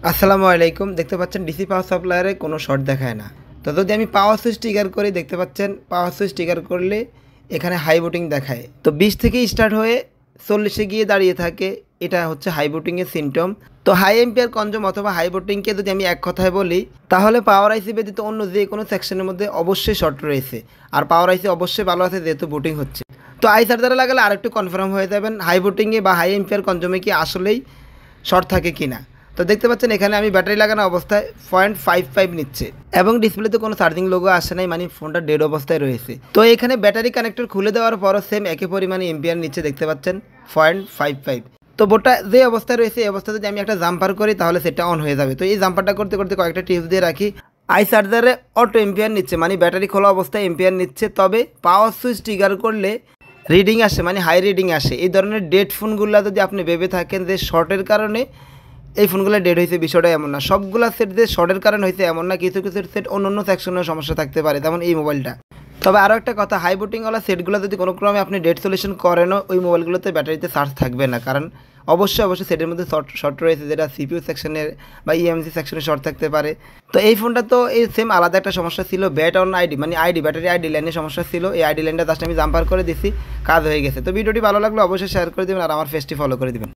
আসসালামু আলাইকুম। দেখতে পাচ্ছেন ডিসি পাওয়ার সাপ্লায়ারে কোনো শর্ট দেখায় না। তো যদি আমি পাওয়ার সুইচ ট্রিগার করি, দেখতে পাচ্ছেন পাওয়ার সুইচ ট্রিগার করলে এখানে হাই বুটিং দেখায়। তো 20 থেকে স্টার্ট হয়ে 40-এ গিয়ে দাঁড়িয়ে থাকে। এটা হচ্ছে হাই বুটিংয়ের সিমটম। তো হাই এম্পিয়ার কনজুম অথবা হাই বুটিংকে যদি আমি এক কথায় বলি, তাহলে পাওয়ার আইসি ব্যতীত অন্য যে কোনো সেকশনের মধ্যে অবশ্যই শর্ট রয়েছে। আর পাওয়ার আইসি অবশ্যই ভালো আছে যেহেতু বুটিং হচ্ছে। তো আই চার্জারে লাগালে আরেকটু কনফার্ম হয়ে যাবেন হাই বুটিংয়ে বা হাই এম্পিয়ার কনজুমে কি আসলেই শর্ট থাকে কি না। তো দেখতে পাচ্ছেন এখানে আমি ব্যাটারি লাগানো অবস্থায় 0.55 নিচ্ছে এবং ডিসপ্লেতে কোনো চার্জিং লোগো আসে নাই, মানে ফোনটা ডেড অবস্থায় রয়েছে। তো এখানে ব্যাটারি কানেক্টর খুলে দেওয়ার পরও সেম একই পরিমাণে এম্পিয়ার নিচ্ছে, দেখতে পাচ্ছেন 0.55। তো বোর্ডটা যে অবস্থায় রয়েছে এই অবস্থায় যদি আমি একটা জাম্পার করি তাহলে সেটা অন হয়ে যাবে। তো এই জাম্পারটা করতে করতে কয়েকটা টিপস দিয়ে রাখি। আই চার্জারে অটো এম্পিয়ার নিচ্ছে, মানে ব্যাটারি খোলা অবস্থায় এম্পিয়ার নিচ্ছে, তবে পাওয়ার সুইচ ট্রিগার করলে রিডিং আসে, মানে হাই রিডিং আসে। এই ধরনের ডেড ফোনগুলো যদি আপনি ভেবে থাকেন যে শর্টের কারণে এই ফোনগুলো ডেড হয়েছে, বিষয়টা এমন না। সবগুলো সেট যে শর্টের কারণে হয়েছে এমন না, কিছু কিছু সেট অন্য অন্য সেকশনের সমস্যা থাকতে পারে, যেমন এই মোবাইলটা। তবে আরও একটা কথা, হাই বুটিংওয়ালা সেটগুলো যদি কোনো ক্রমে আপনি ডেড সলিউশন করেনও, ওই মোবাইলগুলোতে ব্যাটারিতে চার্জ থাকবে না, কারণ অবশ্যই সেটের মধ্যে শর্ট রয়েছে, যেটা সিপিইউ সেকশনের বা ইএমসি সেকশনে শর্ট থাকতে পারে। তো এই ফোনটা তো এই সেম আলাদা একটা সমস্যা ছিল, ব্যাট অন আইডি, মানে আইডি ব্যাটারি আইডি লাইনের সমস্যা ছিল। এই আইডি লাইনটা জাস্ট আমি জাম্পার করে দিছি, কাজ হয়ে গেছে। তো ভিডিওটি ভালো লাগলে অবশ্যই শেয়ার করে দেবেন আর আমার পেজটি ফলো করে দেবেন।